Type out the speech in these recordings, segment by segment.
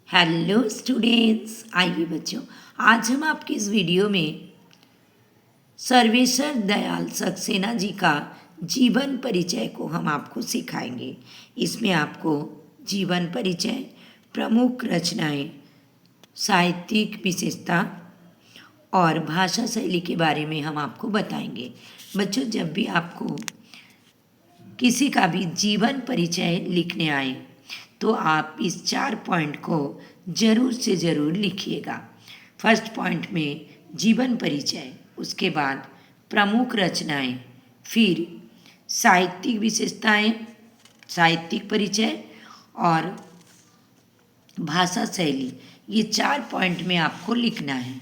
Hello students, आइए बच्चों, आज हम आपकी इस वीडियो में सर्वेश्वर दयाल सक्सेना जी का जीवन परिचय को हम आपको सिखाएंगे। इसमें आपको जीवन परिचय, प्रमुख रचनाएं, साहित्यिक विशेषता और भाषा शैली के बारे में हम आपको बताएंगे। बच्चों, जब भी आपको किसी का भी जीवन परिचय लिखने आए तो आप इस 4 पॉइंट को ज़रूर से ज़रूर लिखिएगा। फर्स्ट पॉइंट में जीवन परिचय, उसके बाद प्रमुख रचनाएं, फिर साहित्यिक विशेषताएं, साहित्यिक परिचय और भाषा शैली। ये 4 पॉइंट में आपको लिखना है।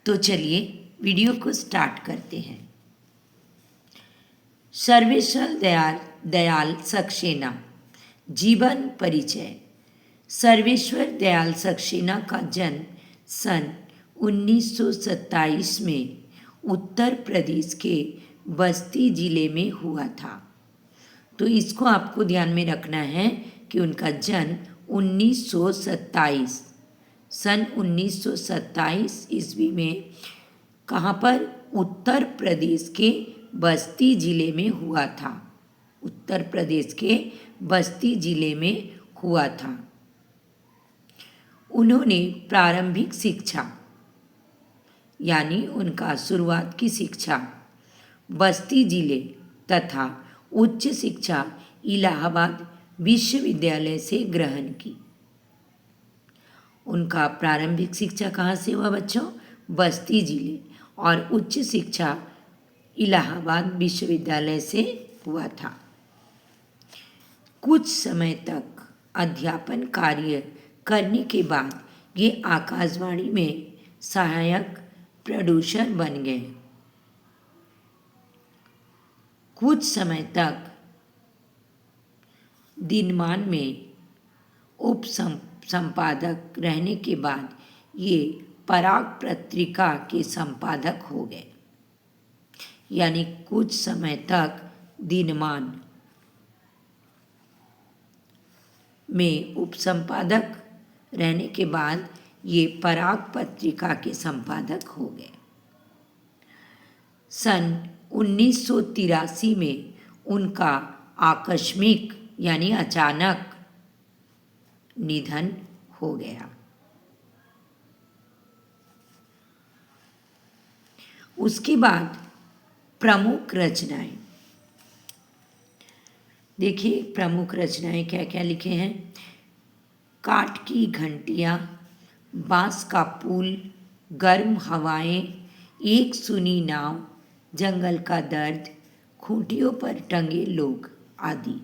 तो चलिए वीडियो को स्टार्ट करते हैं। सर्वेश्वर दयाल सक्सेना जीवन परिचय। सर्वेश्वर दयाल सक्सेना का जन्म सन 1927 में उत्तर प्रदेश के बस्ती जिले में हुआ था। तो इसको आपको ध्यान में रखना है कि उनका जन्म 1927 सन 1927 ईस्वी में कहाँ पर? उत्तर प्रदेश के बस्ती जिले में हुआ था। उत्तर प्रदेश के बस्ती जिले में हुआ था। उन्होंने प्रारंभिक शिक्षा यानी उनका शुरुआत की शिक्षा बस्ती जिले तथा उच्च शिक्षा इलाहाबाद विश्वविद्यालय से ग्रहण की। उनका प्रारंभिक शिक्षा कहाँ से हुआ बच्चों? बस्ती जिले। और उच्च शिक्षा इलाहाबाद विश्वविद्यालय से हुआ था। कुछ समय तक अध्यापन कार्य करने के बाद ये आकाशवाणी में सहायक प्रोड्यूसर बन गए। कुछ समय तक दिनमान में उप संपादक रहने के बाद ये पराग पत्रिका के संपादक हो गए। यानी कुछ समय तक दिनमान में उप संपादक रहने के बाद ये पराग पत्रिका के संपादक हो गए। सन 1983 में उनका आकस्मिक यानी अचानक निधन हो गया। उसके बाद प्रमुख रचनाएं देखिए, प्रमुख रचनाएं क्या क्या लिखे हैं। काठ की घंटियाँ, बांस का पुल, गर्म हवाएं, एक सुनी नाव, जंगल का दर्द, खूंटियों पर टंगे लोग आदि।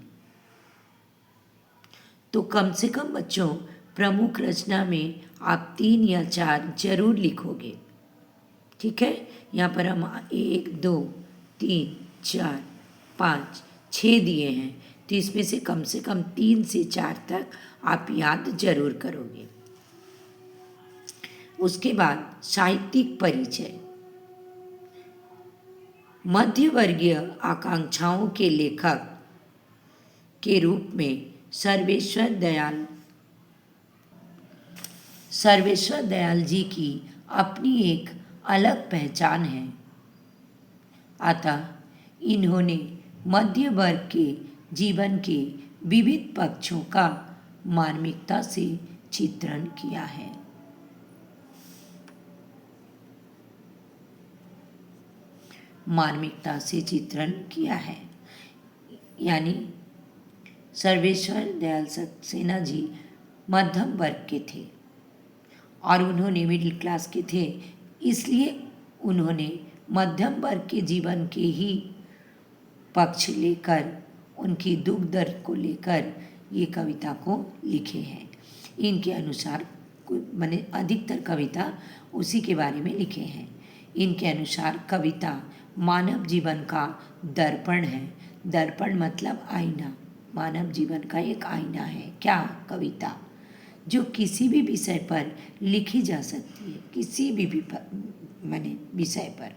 तो कम से कम बच्चों प्रमुख रचना में आप 3 या 4 जरूर लिखोगे। ठीक है, यहाँ पर हम 1 2 3 4 5 6 दिए हैं, तो इसमें से कम 3 से 4 तक आप याद जरूर करोगे। उसके बाद साहित्यिक परिचय। मध्यवर्गीय आकांक्षाओं के लेखक के रूप में सर्वेश्वर दयाल जी की अपनी एक अलग पहचान है। अतः इन्होंने मध्य वर्ग के जीवन के विविध पक्षों का मार्मिकता से चित्रण किया है। मार्मिकता से चित्रण किया है, यानी सर्वेश्वर दयाल सक्सेना जी मध्यम वर्ग के थे और उन्होंने मिडिल क्लास के थे, इसलिए उन्होंने मध्यम वर्ग के जीवन के ही पक्ष लेकर, उनकी दुख दर्द को लेकर ये कविता को लिखे हैं। इनके अनुसार मैंने अधिकतर कविता उसी के बारे में लिखे हैं। इनके अनुसार कविता मानव जीवन का दर्पण है। दर्पण मतलब आईना, मानव जीवन का एक आईना है। क्या? कविता, जो किसी भी विषय पर लिखी जा सकती है, किसी भी मैंने विषय पर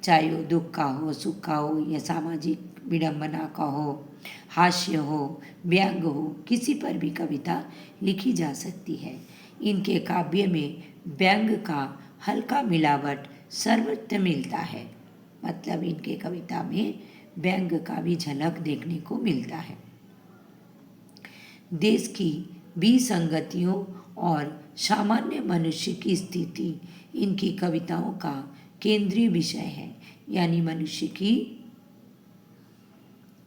चाहे वो दुख का हो, सुख का हो, या सामाजिक विडंबना का हो, हास्य हो, व्यंग हो, किसी पर भी कविता लिखी जा सकती है। इनके काव्य में व्यंग का हल्का मिलावट सर्वत्र मिलता है, मतलब इनके कविता में व्यंग का भी झलक देखने को मिलता है। देश की विसंगतियों और सामान्य मनुष्य की स्थिति इनकी कविताओं का केंद्रीय विषय है, यानी मनुष्य की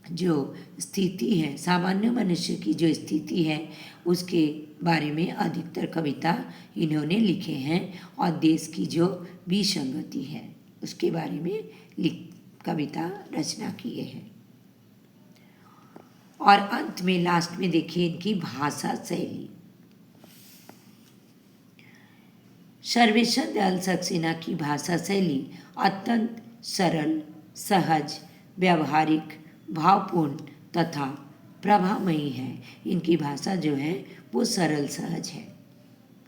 जो स्थिति है, सामान्य मनुष्य की जो स्थिति है उसके बारे में अधिकतर कविता इन्होंने लिखे हैं, और देश की जो विसंगति है उसके बारे में कविता रचना किए हैं। और अंत में लास्ट में देखिए इनकी भाषा शैली। सर्वेश्वर दयाल सक्सेना की भाषा शैली अत्यंत सरल, सहज, व्यावहारिक, भावपूर्ण तथा प्रभावमयी है। इनकी भाषा जो है वो सरल सहज है,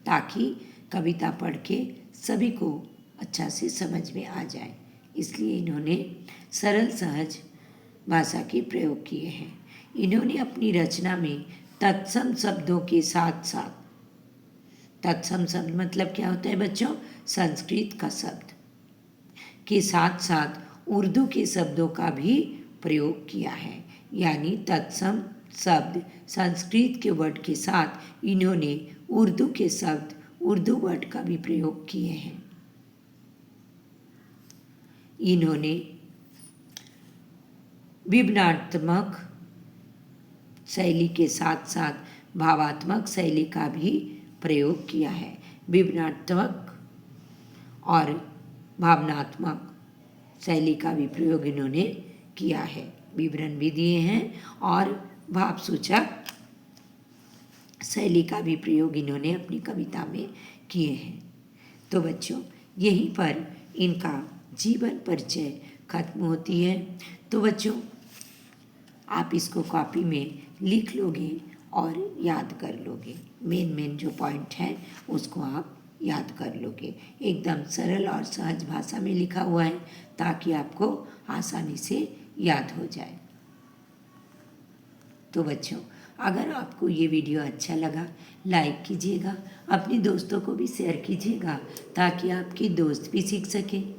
ताकि कविता पढ़ के सभी को अच्छा से समझ में आ जाए, इसलिए इन्होंने सरल सहज भाषा के प्रयोग किए हैं। इन्होंने अपनी रचना में तत्सम शब्दों के साथ साथ, तत्सम शब्द मतलब क्या होता है बच्चों, संस्कृत का शब्द के साथ साथ उर्दू के शब्दों का भी प्रयोग किया है, यानी तत्सम शब्द संस्कृत के वर्ड के साथ इन्होंने उर्दू के शब्द, उर्दू वर्ड का भी प्रयोग किए हैं। इन्होंने विवरणात्मक शैली के साथ साथ भावात्मक शैली का भी प्रयोग किया है। विवरणात्मक और भावनात्मक शैली का भी प्रयोग इन्होंने किया है, विवरण भी दिए हैं और भावसूचक शैली का भी प्रयोग इन्होंने अपनी कविता में किए हैं। तो बच्चों यहीं पर इनका जीवन परिचय खत्म होती है। तो बच्चों आप इसको कॉपी में लिख लोगे और याद कर लोगे, मेन जो पॉइंट है उसको आप याद कर लोगे। एकदम सरल और सहज भाषा में लिखा हुआ है ताकि आपको आसानी से याद हो जाए। तो बच्चों अगर आपको ये वीडियो अच्छा लगा लाइक कीजिएगा, अपने दोस्तों को भी शेयर कीजिएगा ताकि आपके दोस्त भी सीख सकें।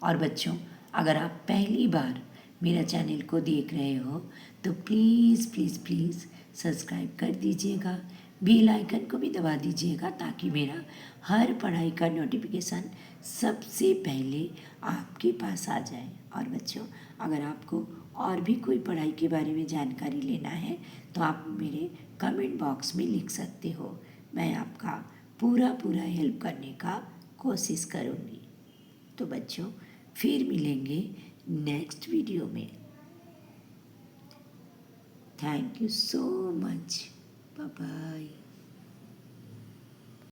और बच्चों अगर आप पहली बार मेरा चैनल को देख रहे हो तो प्लीज़ सब्सक्राइब कर दीजिएगा, बेल आइकन को भी दबा दीजिएगा ताकि मेरा हर पढ़ाई का नोटिफिकेशन सबसे पहले आपके पास आ जाए। और बच्चों अगर आपको और भी कोई पढ़ाई के बारे में जानकारी लेना है तो आप मेरे कमेंट बॉक्स में लिख सकते हो, मैं आपका पूरा हेल्प करने का कोशिश करूँगी। तो बच्चों फिर मिलेंगे नेक्स्ट वीडियो में। Thank you so much, bye bye.